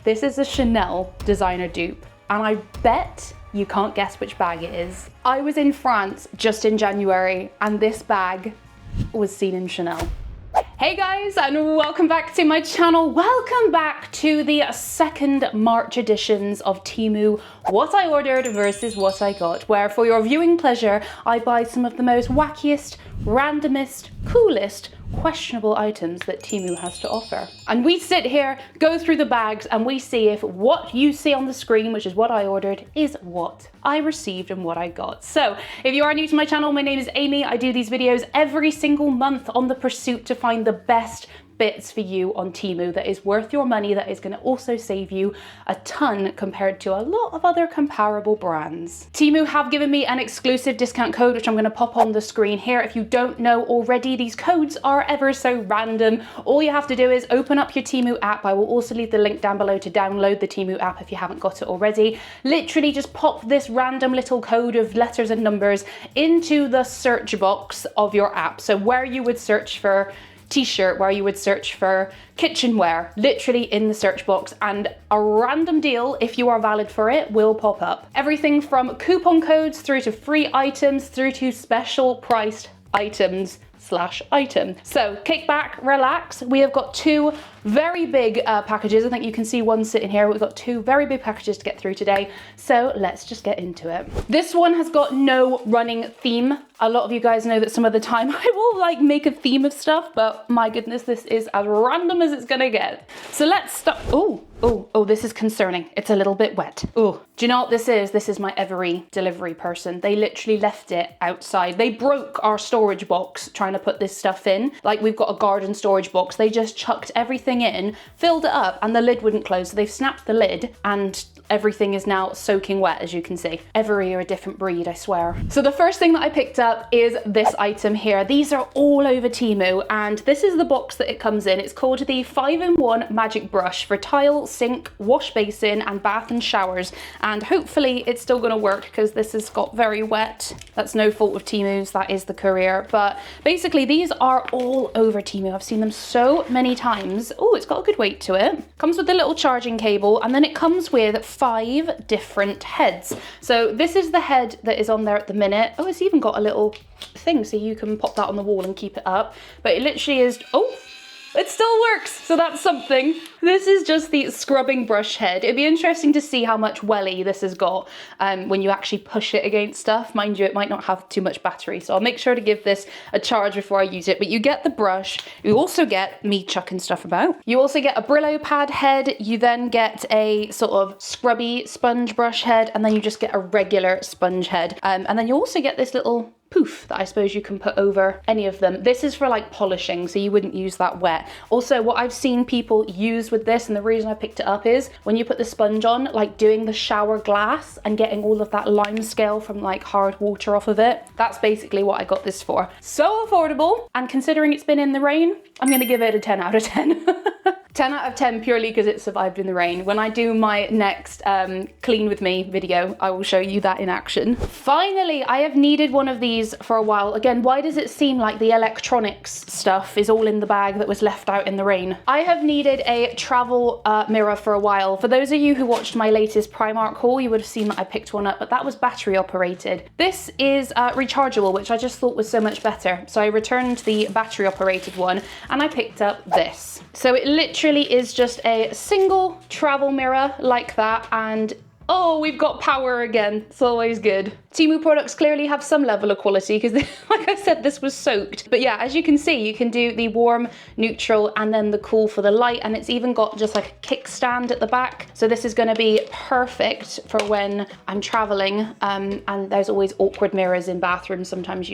This is a Chanel designer dupe, and I bet you can't guess which bag it is. I was in France just in January, and this bag was seen in Chanel. Hey guys, and welcome back to my channel. Welcome back to the second March editions of Temu What I Ordered versus What I Got, where for your viewing pleasure, I buy some of the most wackiest, randomest, coolest, questionable items that Temu has to offer. And we sit here, go through the bags, and we see if what you see on the screen, which is what I ordered, is what I received and what I got. So if you are new to my channel, my name is Amy. I do these videos every single month on the pursuit to find the best bits for you on Temu that is worth your money, that is going to also save you a ton compared to a lot of other comparable brands. Temu have given me an exclusive discount code, which I'm going to pop on the screen here. If you don't know already, these codes are ever so random. All you have to do is open up your Temu app. I will also leave the link down below to download the Temu app if you haven't got it already. Literally just pop this random little code of letters and numbers into the search box of your app. So where you would search for t-shirt, where you would search for kitchenware, literally in the search box, and a random deal, if you are valid for it, will pop up. Everything from coupon codes through to free items through to special priced items / item. So kick back, relax. We have got two very big packages. I think you can see one sitting here. We've got two very big packages to get through today. So let's just get into it. This one has got no running theme. A lot of you guys know that some of the time I will like make a theme of stuff, but my goodness, this is as random as it's gonna get. So let's start. Oh, this is concerning. It's a little bit wet. Oh, do you know what this is? This is my every delivery person. They literally left it outside. They broke our storage box trying to put this stuff in. Like, we've got a garden storage box. They just chucked everything in, filled it up, and the lid wouldn't close. So they've snapped the lid and everything is now soaking wet, as you can see. Every are a different breed, I swear. So the first thing that I picked up is this item here. These are all over Temu, and this is the box that it comes in. It's called the 5-in-1 Magic Brush for tile, sink, wash basin, and bath and showers. And hopefully it's still gonna work because this has got very wet. That's no fault of Temu's, that is the courier. But basically these are all over Temu. I've seen them so many times. Oh, it's got a good weight to it. Comes with a little charging cable, and then it comes with 5 different heads. So this is the head that is on there at the minute. Oh, it's even got a little thing so you can pop that on the wall and keep it up. But it literally is, oh, it still works, so that's something. This is just the scrubbing brush head. It'd be interesting to see how much welly this has got when you actually push it against stuff. Mind you, it might not have too much battery, so I'll make sure to give this a charge before I use it. But you get the brush, you also get me chucking stuff about. You also get a Brillo pad head, you then get a sort of scrubby sponge brush head, and then you just get a regular sponge head. And then you also get this little poof that I suppose you can put over any of them. This is for like polishing, so you wouldn't use that wet. Also, what I've seen people use with this, and the reason I picked it up, is when you put the sponge on, like doing the shower glass and getting all of that lime scale from like hard water off of it. That's basically what I got this for. So affordable, and considering it's been in the rain, I'm gonna give it a 10 out of 10. 10 out of 10 purely because it survived in the rain. When I do my next clean with me video, I will show you that in action. Finally, I have needed one of these for a while. Again, why does it seem like the electronics stuff is all in the bag that was left out in the rain? I have needed a travel mirror for a while. For those of you who watched my latest Primark haul, you would have seen that I picked one up, but that was battery operated. This is rechargeable, which I just thought was so much better. So I returned the battery operated one and I picked up this. So it literally is just a single travel mirror like that, and oh, we've got power again. It's always good. Temu products clearly have some level of quality because, like I said, this was soaked. But yeah, as you can see, you can do the warm, neutral, and then the cool for the light. And it's even got just like a kickstand at the back. So this is going to be perfect for when I'm traveling. And there's always awkward mirrors in bathrooms. Sometimes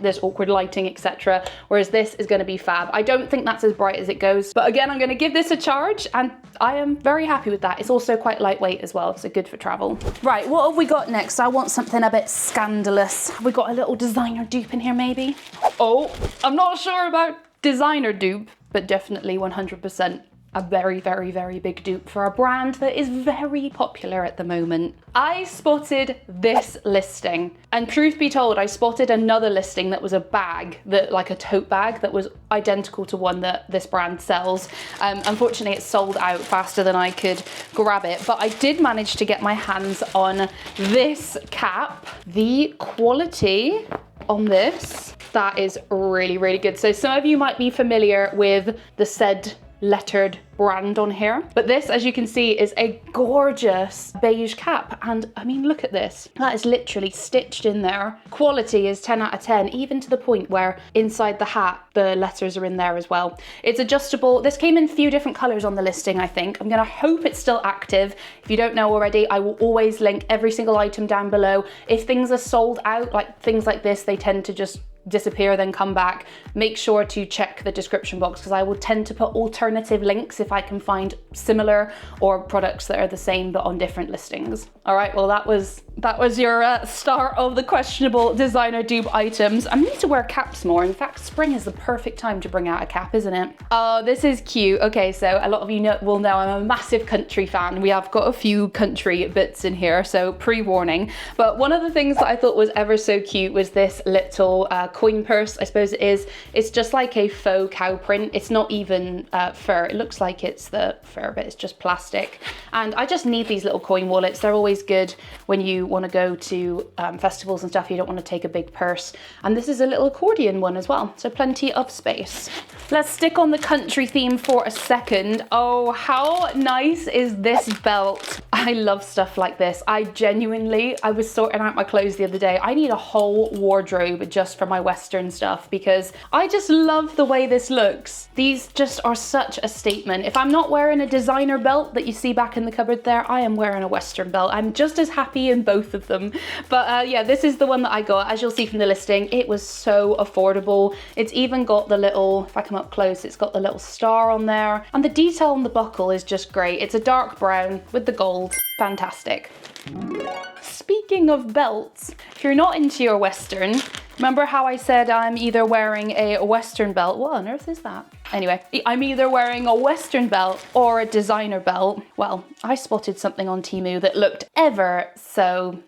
there's awkward lighting, etc. Whereas this is going to be fab. I don't think that's as bright as it goes. But again, I'm going to give this a charge, and I am very happy with that. It's also quite lightweight as well, so good for travel. Right, what have we got next? I want something a bit scandalous. Have we got a little designer dupe in here maybe? Oh, I'm not sure about designer dupe, but definitely 100% a very, very, very big dupe for a brand that is very popular at the moment. I spotted this listing, and truth be told, I spotted another listing that was a bag, that like a tote bag that was identical to one that this brand sells. Unfortunately, it sold out faster than I could grab it, but I did manage to get my hands on this cap. The quality on this, that is really, really good. So some of you might be familiar with the said lettered brand on here, but this, as you can see, is a gorgeous beige cap. And I mean, look at this, that is literally stitched in there. Quality is 10 out of 10, even to the point where inside the hat the letters are in there as well. It's adjustable. This came in a few different colors on the listing. I think I'm gonna hope it's still active. If you don't know already, I will always link every single item down below. If things are sold out, like things like this, they tend to just disappear, then come back. Make sure to check the description box, because I will tend to put alternative links if I can find similar or products that are the same but on different listings. All right, well, that was your start of the questionable designer dupe items. I need to wear caps more. In fact, spring is the perfect time to bring out a cap, isn't it? Oh, this is cute. Okay, so a lot of you will know I'm a massive country fan. We have got a few country bits in here, so pre-warning. But one of the things that I thought was ever so cute was this little coin purse, I suppose it is. It's just like a faux cow print. It's not even fur. It looks like it's the fur, but it's just plastic. And I just need these little coin wallets. They're always good when you want to go to festivals and stuff. You don't want to take a big purse. And this is a little accordion one as well, so plenty of space. Let's stick on the country theme for a second. Oh, how nice is this belt? I love stuff like this. I was sorting out my clothes the other day. I need a whole wardrobe just for my Western stuff, because I just love the way this looks. These just are such a statement. If I'm not wearing a designer belt that you see back in the cupboard there, I am wearing a Western belt. I'm just as happy in both of them. But yeah, this is the one that I got. As you'll see from the listing, it was so affordable. It's even got the little, if I come up close, it's got the little star on there. And the detail on the buckle is just great. It's a dark brown with the gold. Fantastic. Speaking of belts, if you're not into your Western, remember how I said I'm either wearing a Western belt? What on earth is that? Anyway, I'm either wearing a Western belt or a designer belt. Well, I spotted something on Temu that looked ever so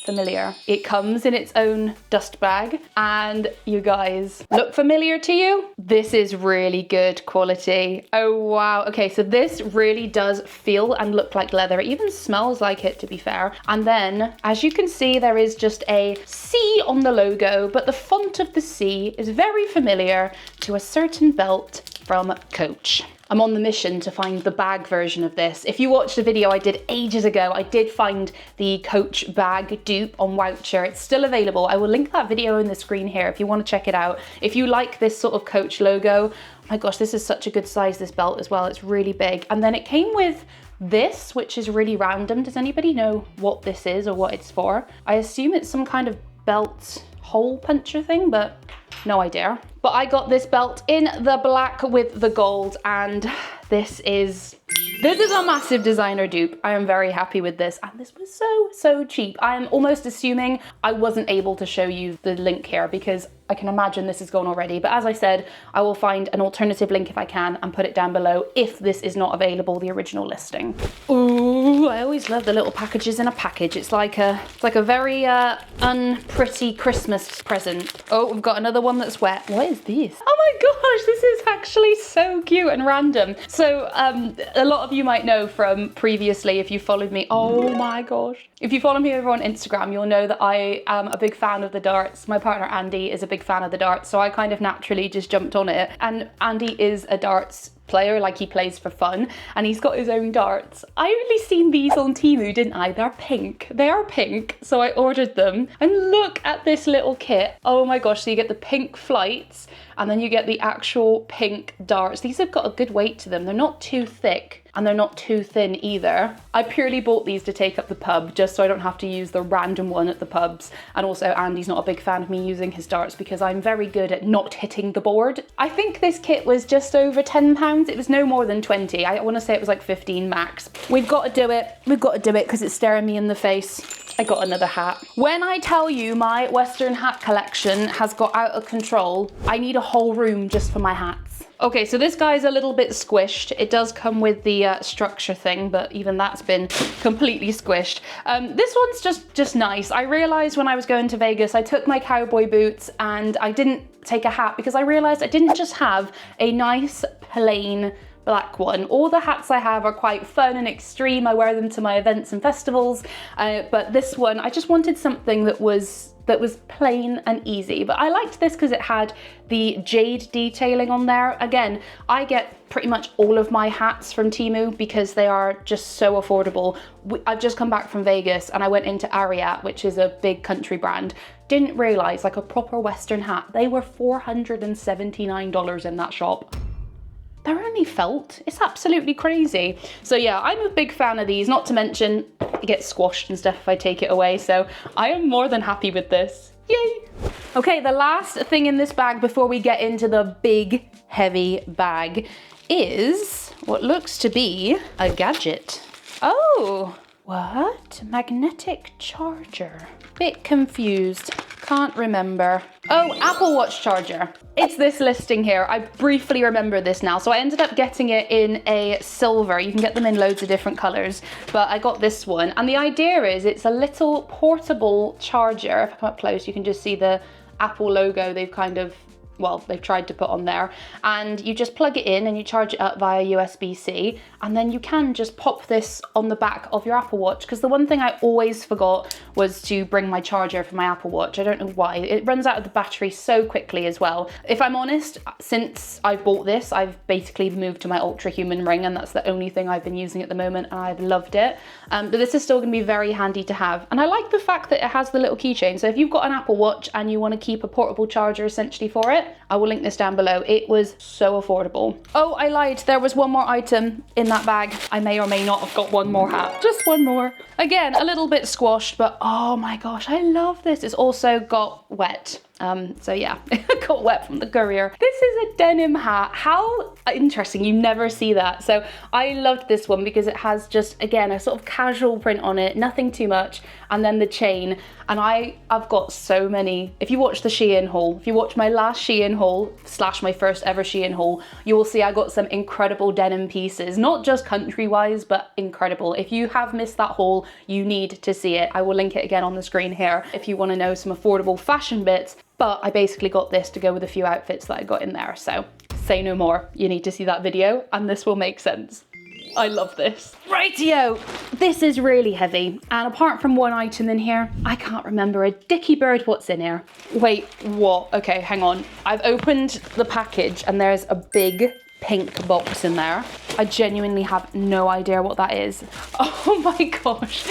familiar. It comes in its own dust bag, and you guys, look familiar to you? This is really good quality. Oh wow. Okay, so this really does feel and look like leather. It even smells like it, to be fair. And then, as you can see, there is just a C on the logo, but the font of the C is very familiar to a certain belt from Coach. I'm on the mission to find the bag version of this. If you watched a video I did ages ago, I did find the Coach bag dupe on Woucher. It's still available. I will link that video in the screen here if you want to check it out. If you like this sort of Coach logo, oh my gosh, this is such a good size, this belt as well. It's really big. And then it came with this, which is really random. Does anybody know what this is or what it's for? I assume it's some kind of belt hole puncher thing, but no idea. But I got this belt in the black with the gold, and this is a massive designer dupe. I am very happy with this, and this was so cheap. I am almost assuming I wasn't able to show you the link here, because I can imagine this is gone already. But as I said, I will find an alternative link if I can and put it down below if this is not available, the original listing. Ooh, I always love the little packages in a package. It's like a very unpretty Christmas present. Oh, we've got another one that's wet. What is this? Oh my gosh, this is actually so cute and random. So a lot of you might know from previously, if you followed me, oh my gosh. If you follow me over on Instagram, you'll know that I am a big fan of the darts. My partner Andy is a big fan of the darts, so I kind of naturally just jumped on it. And Andy is a darts player, like he plays for fun, and he's got his own darts. I only seen these on Temu, didn't I? They're pink. They are pink, so I ordered them. And look at this little kit. Oh my gosh, so you get the pink flights, and then you get the actual pink darts. These have got a good weight to them. They're not too thick, and they're not too thin either. I purely bought these to take up the pub, just so I don't have to use the random one at the pubs. And also Andy's not a big fan of me using his darts because I'm very good at not hitting the board. I think this kit was just over £10. It was no more than 20. I want to say it was like 15 max. We've got to do it. We've got to do it because it's staring me in the face. I got another hat. When I tell you my Western hat collection has got out of control, I need a whole room just for my hats. Okay, so this guy's a little bit squished. It does come with the structure thing, but even that's been completely squished. This one's just nice. I realized when I was going to Vegas, I took my cowboy boots and I didn't take a hat because I realized I didn't just have a nice plain black one. All the hats I have are quite fun and extreme. I wear them to my events and festivals, but this one, I just wanted something that was plain and easy. But I liked this because it had the jade detailing on there. Again, I get pretty much all of my hats from Temu because they are just so affordable. I've just come back from Vegas and I went into Ariat, which is a big country brand. Didn't realize, like, a proper Western hat, they were $479 in that shop. They're only felt. It's absolutely crazy. So yeah, I'm a big fan of these, not to mention it gets squashed and stuff if I take it away. So I am more than happy with this. Yay. Okay, the last thing in this bag before we get into the big, heavy bag is what looks to be a gadget. Oh, what? Magnetic charger. Bit confused. Can't remember. Oh, Apple Watch charger. It's this listing here. I briefly remember this now. So I ended up getting it in a silver. You can get them in loads of different colors, but I got this one. And the idea is it's a little portable charger. If I come up close, you can just see the Apple logo they've kind of, well, they've tried to put on there, and you just plug it in and you charge it up via USB-C, and then you can just pop this on the back of your Apple Watch, because the one thing I always forgot was to bring my charger for my Apple Watch. I don't know why. It runs out of the battery so quickly as well. If I'm honest, since I've bought this, I've basically moved to my Ultra Human ring, and that's the only thing I've been using at the moment, and I've loved it. But this is still gonna be very handy to have. And I like the fact that it has the little keychain. So if you've got an Apple Watch and you wanna keep a portable charger essentially for it, I will link this down below. It was so affordable. Oh, I lied. There was one more item in that bag. I may or may not have got one more hat. Just one more. Again, a little bit squashed, but oh my gosh, I love this. It's also got wet. So yeah, it got wet from the courier. This is a denim hat. How interesting, you never see that. So I loved this one because it has just, again, a sort of casual print on it, nothing too much, and then the chain. And I've got so many. If you watch the Shein haul, if you watch my last Shein haul / my first ever Shein haul, you will see I got some incredible denim pieces, not just country wise, but incredible. If you have missed that haul, you need to see it. I will link it again on the screen here if you want to know some affordable fashion bits. But I basically got this to go with a few outfits that I got in there. So say no more. You need to see that video and this will make sense. I love this. Rightio, this is really heavy. And apart from one item in here, I can't remember a dicky bird what's in here. Wait, what? Okay, hang on. I've opened the package and there's a big pink box in there. I genuinely have no idea what that is. Oh my gosh,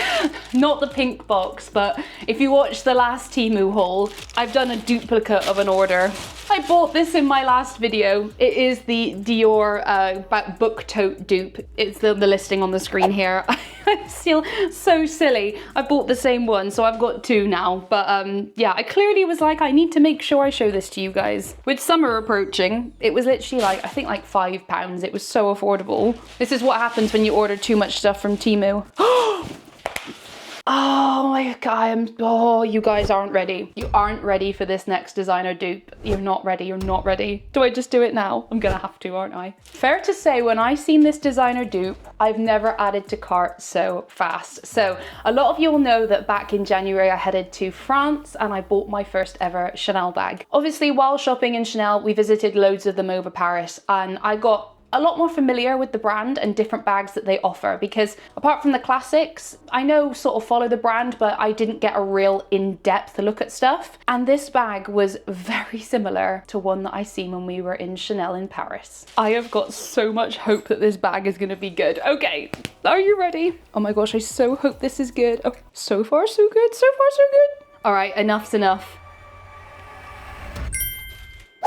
not the pink box, but if you watch the last Temu haul, I've done a duplicate of an order. I bought this in my last video. It is the Dior book tote dupe. It's the listing on the screen here. I feel so silly. I bought the same one, so I've got two now. But yeah, I clearly was like, I need to make sure I show this to you guys. With summer approaching, it was literally like, I think like £5. It was so affordable. This is what happens when you order too much stuff from Temu. Oh my god, oh, you guys aren't ready. You aren't ready for this next designer dupe. You're not ready, you're not ready. Do I just do it now? I'm gonna have to, aren't I? Fair to say, when I seen this designer dupe, I've never added to cart so fast. So a lot of you will know that back in January, I headed to France and I bought my first ever Chanel bag. Obviously, while shopping in Chanel, we visited loads of them over Paris, and I got a lot more familiar with the brand and different bags that they offer, because apart from the classics, I know sort of follow the brand, but I didn't get a real in-depth look at stuff. And this bag was very similar to one that I seen when we were in Chanel in Paris. I have got so much hope that this bag is gonna be good. Okay, are you ready? Oh my gosh, I so hope this is good. Oh, so far so good, so far so good. All right, enough's enough.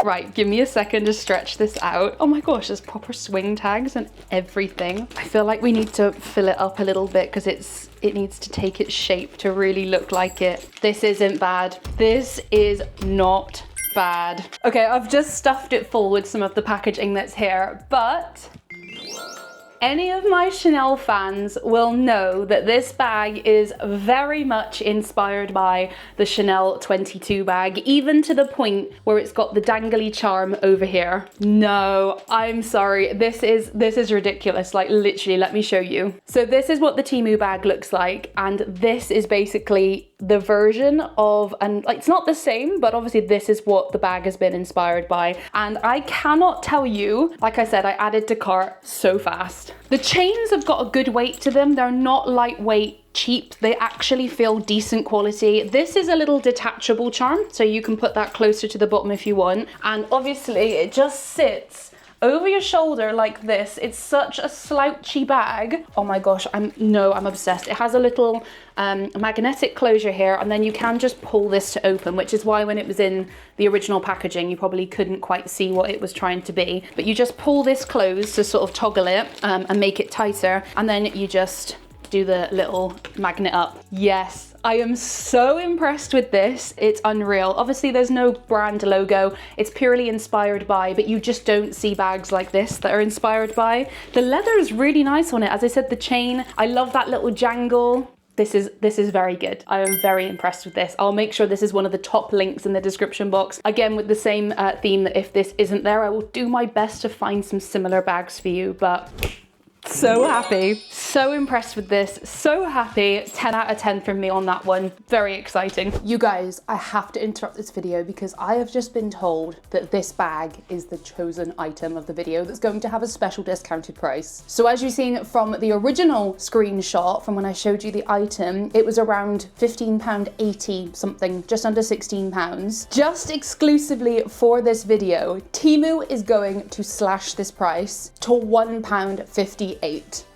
Right, give me a second to stretch this out. Oh my gosh, there's proper swing tags and everything. I feel like we need to fill it up a little bit because it needs to take its shape to really look like it. This isn't bad. This is not bad. Okay, I've just stuffed it full with some of the packaging that's here, but Any of my Chanel fans will know that this bag is very much inspired by the Chanel 22 bag, even to the point where it's got the dangly charm over here. No, I'm sorry, this is ridiculous. Like literally, let me show you. So this is what the Temu bag looks like, and this is basically the version of, and like, it's not the same, but obviously this is what the bag has been inspired by. And I cannot tell you, like I said, I added to cart so fast. The chains have got a good weight to them. They're not lightweight, cheap. They actually feel decent quality. This is a little detachable charm, so you can put that closer to the bottom if you want. And obviously it just sits over your shoulder like this. It's such a slouchy bag. Oh my gosh, I'm obsessed. It has a little magnetic closure here, and then you can just pull this to open, which is why when it was in the original packaging, you probably couldn't quite see what it was trying to be. But you just pull this closed to sort of toggle it and make it tighter, and then you just do the little magnet up. Yes, I am so impressed with this. It's unreal. Obviously there's no brand logo. It's purely inspired by, but you just don't see bags like this that are inspired by. The leather is really nice on it. As I said, the chain, I love that little jangle. This is very good. I am very impressed with this. I'll make sure this is one of the top links in the description box. Again, with the same theme, that if this isn't there, I will do my best to find some similar bags for you, but so happy, so impressed with this, so happy. 10 out of 10 from me on that one. Very exciting. You guys, I have to interrupt this video because I have just been told that this bag is the chosen item of the video that's going to have a special discounted price. So as you've seen from the original screenshot from when I showed you the item, it was around £15.80 something, just under £16. Just exclusively for this video, Temu is going to slash this price to £1.58.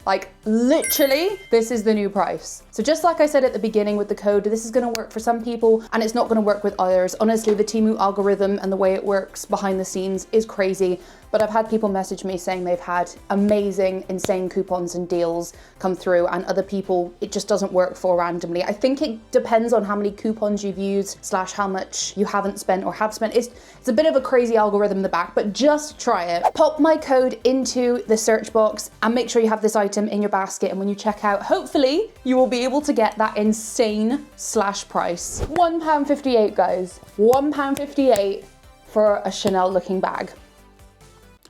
Like literally, this is the new price. So just like I said at the beginning with the code, this is gonna work for some people and it's not gonna work with others. Honestly, the Temu algorithm and the way it works behind the scenes is crazy. But I've had people message me saying they've had amazing, insane coupons and deals come through, and other people, it just doesn't work for randomly. I think it depends on how many coupons you've used / how much you haven't spent or have spent. It's a bit of a crazy algorithm in the back, but just try it. Pop my code into the search box and make sure you have this item in your basket. And when you check out, hopefully you will be able to get that insane slash price. £1.58, guys. £1.58 for a Chanel looking bag.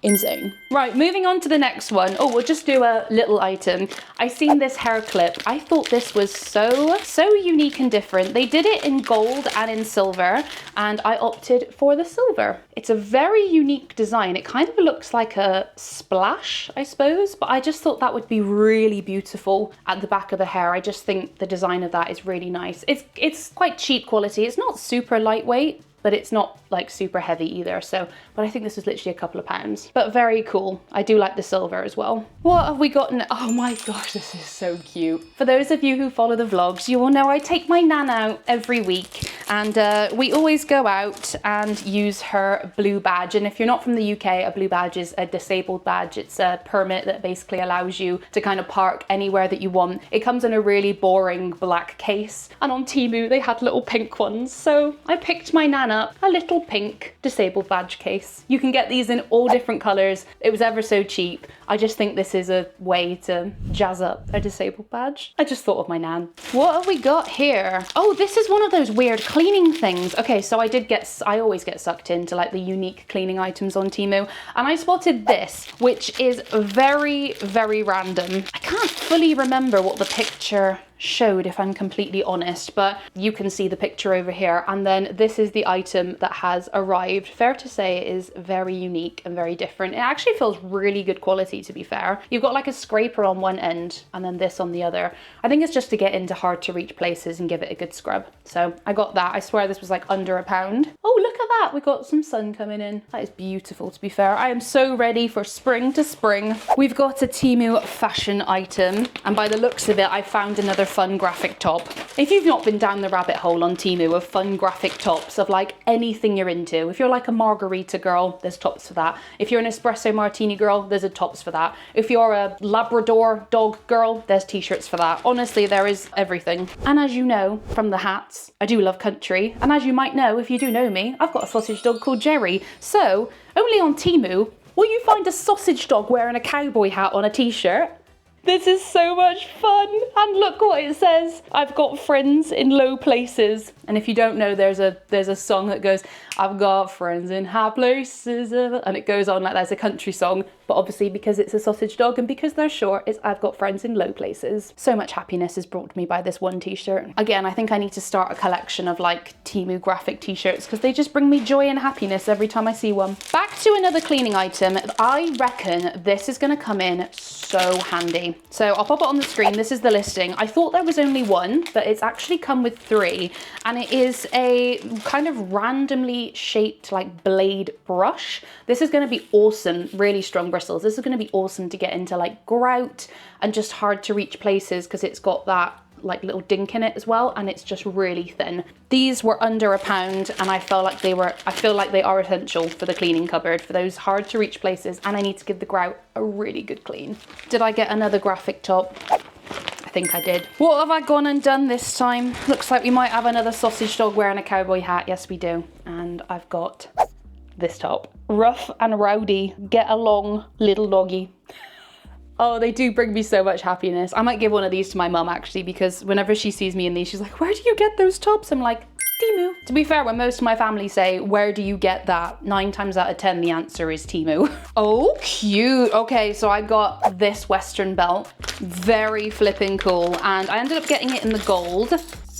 Insane. Right, moving on to the next one. Oh, we'll just do a little item. I seen this hair clip. I thought this was so unique and different. They did it in gold and in silver, and I opted for the silver. It's a very unique design. It kind of looks like a splash, I suppose, but I just thought that would be really beautiful at the back of the hair. I just think the design of that is really nice. It's quite cheap quality. It's not super lightweight, but it's not like super heavy either. So, but I think this was literally a couple of pounds, but very cool. I do like the silver as well. What have we gotten? Oh my gosh, this is so cute. For those of you who follow the vlogs, you will know I take my nan out every week, and we always go out and use her blue badge. And if you're not from the UK, a blue badge is a disabled badge. It's a permit that basically allows you to kind of park anywhere that you want. It comes in a really boring black case, and on Temu they had little pink ones. So I picked my nan up a little pink disabled badge case. You can get these in all different colors. It was ever so cheap. I just think this is a way to jazz up a disabled badge. I just thought of my nan. What have we got here? Oh, this is one of those weird cleaning things. Okay, so I always get sucked into like the unique cleaning items on Temu, and I spotted this, which is very, very random. I can't fully remember what the picture showed, if I'm completely honest, but you can see the picture over here, and then this is the item that has arrived. Fair to say it is very unique and very different. It actually feels really good quality, to be fair. You've got like a scraper on one end and then this on the other. I think it's just to get into hard to reach places and give it a good scrub. So I got that. I swear this was like under £1. Oh, look at that. We got some sun coming in. That is beautiful, to be fair. I am so ready for spring to spring. We've got a Temu fashion item, and by the looks of it, I found another fun graphic top. If you've not been down the rabbit hole on Temu of fun graphic tops of like anything you're into, if you're like a margarita girl, there's tops for that. If you're an espresso martini girl, there's a tops for that. If you're a Labrador dog girl, there's t-shirts for that. Honestly, there is everything. And as you know from the hats, I do love country. And as you might know, if you do know me, I've got a sausage dog called Jerry. So only on Temu, Will you find a sausage dog wearing a cowboy hat on a t-shirt? This is so much fun. And look what it says. I've got friends in low places. And if you don't know, there's a song that goes, I've got friends in high places. And it goes on like that's a country song. But obviously because it's a sausage dog and because they're short, it's I've got friends in low places. So much happiness is brought to me by this one t-shirt. Again, I think I need to start a collection of like Temu graphic t-shirts because they just bring me joy and happiness every time I see one. Back to another cleaning item. I reckon this is going to come in so handy. So I'll pop it on the screen. This is the listing. I thought there was only one, but it's actually come with 3. And it is a kind of randomly shaped like blade brush. This is going to be awesome. Really strong bristles. This is going to be awesome to get into like grout and just hard to reach places because it's got that like little dink in it as well, and it's just really thin. These were under £1 and I feel like they are essential for the cleaning cupboard for those hard to reach places, and I need to give the grout a really good clean. Did I get another graphic top? I think I did. What have I gone and done this time? Looks like we might have another sausage dog wearing a cowboy hat. Yes, we do. And I've got this top. Rough and rowdy, get along, little doggy. Oh, they do bring me so much happiness. I might give one of these to my mum actually, because whenever she sees me in these, she's like, where do you get those tops? I'm like, Temu. To be fair, when most of my family say, where do you get that? 9 times out of 10, the answer is Temu. Oh, cute. Okay, so I got this Western belt. Very flipping cool. And I ended up getting it in the gold.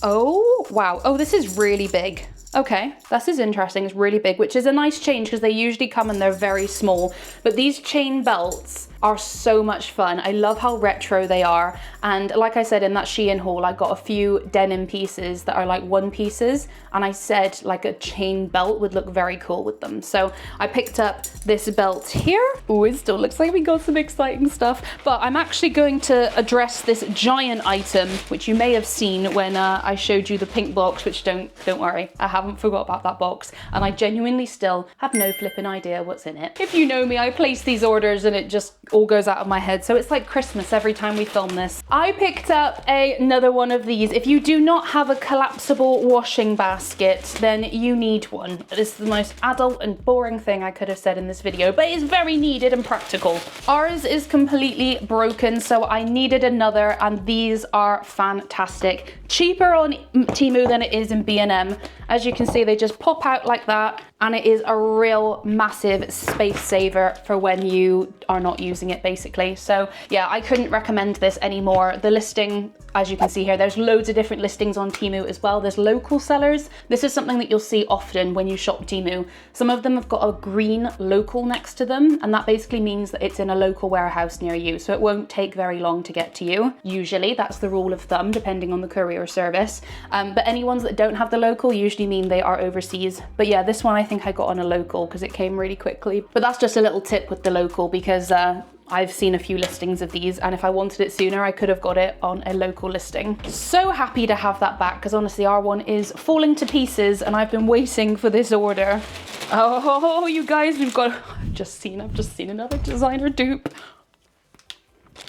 Oh, wow. Oh, this is really big. Okay, this is interesting. It's really big, which is a nice change because they usually come and they're very small. But these chain belts are so much fun. I love how retro they are. And like I said in that Shein haul, I got a few denim pieces that are like 1 pieces. And I said like a chain belt would look very cool with them. So I picked up this belt here. Oh, it still looks like we got some exciting stuff. But I'm actually going to address this giant item, which you may have seen when I showed you the pink box, which don't worry, I haven't forgot about that box. And I genuinely still have no flipping idea what's in it. If you know me, I place these orders and it just all goes out of my head. So it's like Christmas every time we film this. I picked up another one of these. If you do not have a collapsible washing basket, then you need one. This is the most adult and boring thing I could have said in this video, but it's very needed and practical. Ours is completely broken, so I needed another, and these are fantastic. Cheaper on Temu than it is in B&M. As you can see, they just pop out like that, and it is a real massive space saver for when you are not using it, basically. So yeah, I couldn't recommend this anymore. The listing, as you can see here, there's loads of different listings on Temu as well. There's local sellers. This is something that you'll see often when you shop Temu. Some of them have got a green local next to them, and that basically means that it's in a local warehouse near you, so it won't take very long to get to you. Usually that's the rule of thumb, depending on the courier service. But any ones that don't have the local usually mean they are overseas. But yeah, this one I think I got on a local because it came really quickly. But that's just a little tip with the local, because I've seen a few listings of these, and if I wanted it sooner, I could have got it on a local listing. So happy to have that back, because honestly, our one is falling to pieces, and I've been waiting for this order. Oh, you guys, I've just seen another designer dupe.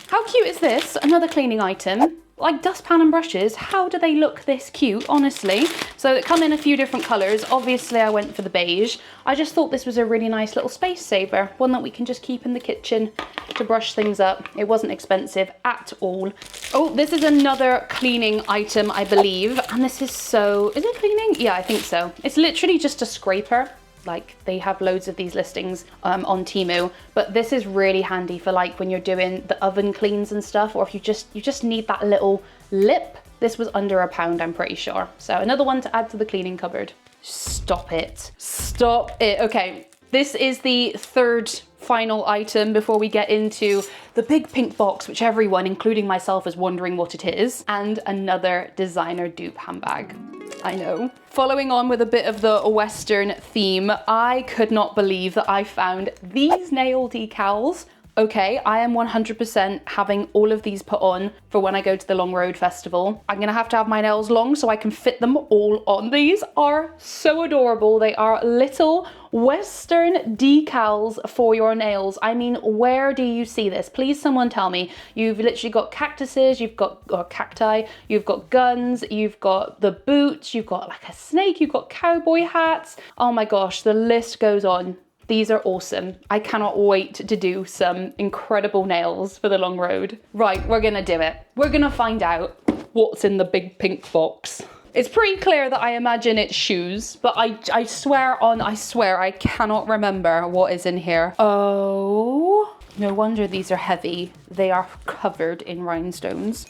How cute is this? Another cleaning item. Like dustpan and brushes, how do they look this cute, honestly? So they come in a few different colors. Obviously I went for the beige. I just thought this was a really nice little space saver, one that we can just keep in the kitchen to brush things up. It wasn't expensive at all. Oh, this is another cleaning item, I believe. And this is is it cleaning? Yeah, I think so. It's literally just a scraper. Like they have loads of these listings on Temu, but this is really handy for like when you're doing the oven cleans and stuff, or if you just need that little lip. This was under £1, I'm pretty sure. So another one to add to the cleaning cupboard. Stop it. Stop it. Okay, this is the third final item before we get into the big pink box, which everyone, including myself, is wondering what it is, and another designer dupe handbag. I know. Following on with a bit of the Western theme, I could not believe that I found these nail decals. Okay, I am 100% having all of these put on for when I go to the Long Road Festival. I'm gonna have to have my nails long so I can fit them all on. These are so adorable. They are little Western decals for your nails. I mean, where do you see this? Please someone tell me. You've literally got cactuses, you've got cacti, you've got guns, you've got the boots, you've got like a snake, you've got cowboy hats. Oh my gosh, the list goes on. These are awesome. I cannot wait to do some incredible nails for the long road. Right, we're gonna do it. We're gonna find out what's in the big pink box. It's pretty clear that I imagine it's shoes, but I swear I cannot remember what is in here. Oh, no wonder these are heavy. They are covered in rhinestones.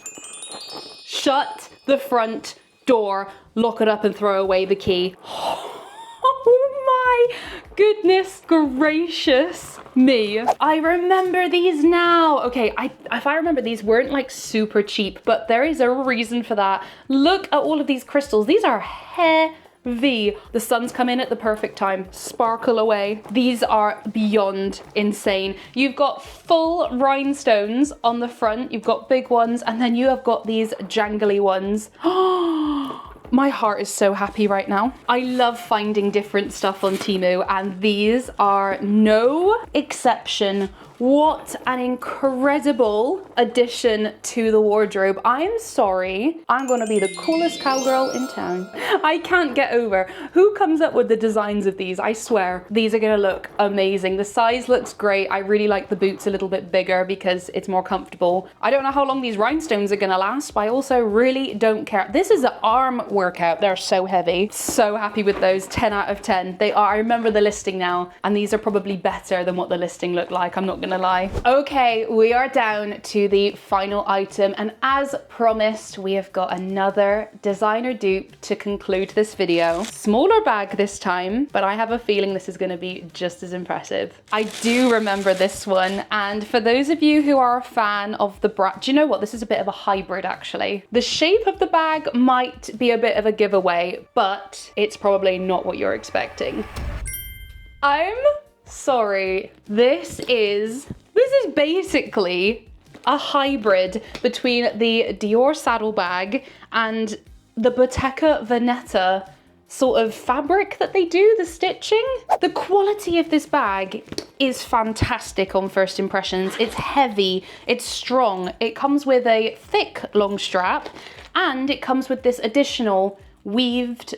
Shut the front door, lock it up and throw away the key. Oh my goodness gracious me. I remember these now. Okay, if I remember, these weren't like super cheap, but there is a reason for that. Look at all of these crystals. These are heavy. The sun's come in at the perfect time. Sparkle away. These are beyond insane. You've got full rhinestones on the front. You've got big ones, and then you have got these jangly ones. My heart is so happy right now. I love finding different stuff on Temu, and these are no exception. What an incredible addition to the wardrobe. I'm sorry, I'm gonna be the coolest cowgirl in town. I can't get over who comes up with the designs of these. I swear, these are gonna look amazing. The size looks great. I really like the boots a little bit bigger because it's more comfortable. I don't know how long these rhinestones are gonna last, but I also really don't care. This is an arm workout. They're so heavy. So happy with those, 10 out of 10. They are, I remember the listing now, and these are probably better than what the listing looked like. I'm not gonna lie. Okay, we are down to the final item, and as promised, we have got another designer dupe to conclude this video. Smaller bag this time, but I have a feeling this is going to be just as impressive. I do remember this one, and for those of you who are a fan of the brand, do you know what? This is a bit of a hybrid actually. The shape of the bag might be a bit of a giveaway, but it's probably not what you're expecting. I'm sorry, this is basically a hybrid between the Dior saddlebag and the Bottega Veneta sort of fabric that they do, the stitching. The quality of this bag is fantastic on first impressions. It's heavy, it's strong, it comes with a thick long strap, and it comes with this additional weaved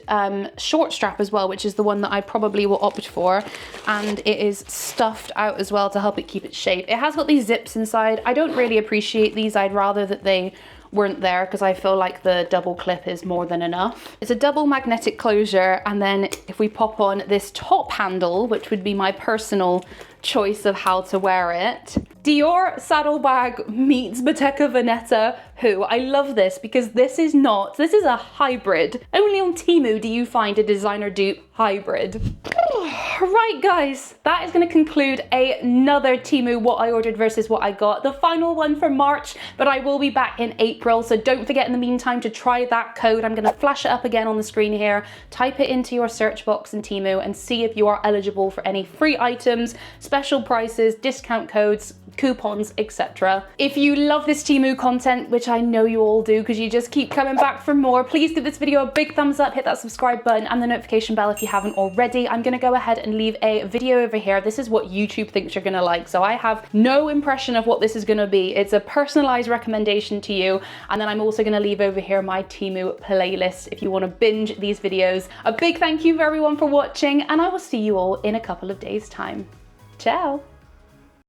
short strap as well, which is the one that I probably will opt for, and it is stuffed out as well to help it keep its shape. It has got these zips inside. I don't really appreciate these. I'd rather that they weren't there because I feel like the double clip is more than enough. It's a double magnetic closure, and then if we pop on this top handle, which would be my personal choice of how to wear it. Dior saddlebag meets Bottega Veneta. Who? I love this because this is a hybrid. Only on Temu do you find a designer dupe hybrid. Right guys, that is going to conclude another Temu what I ordered versus what I got. The final one for March, but I will be back in April, so don't forget in the meantime to try that code. I'm going to flash it up again on the screen here. Type it into your search box in Temu and see if you are eligible for any free items, special prices, discount codes, coupons, etc. If you love this Temu content, which I know you all do because you just keep coming back for more, please give this video a big thumbs up, hit that subscribe button and the notification bell if you haven't already. I'm gonna go ahead and leave a video over here. This is what YouTube thinks you're gonna like, so I have no impression of what this is gonna be. It's a personalized recommendation to you, and then I'm also gonna leave over here my Temu playlist if you want to binge these videos. A big thank you for everyone for watching, and I will see you all in a couple of days' time. Ciao!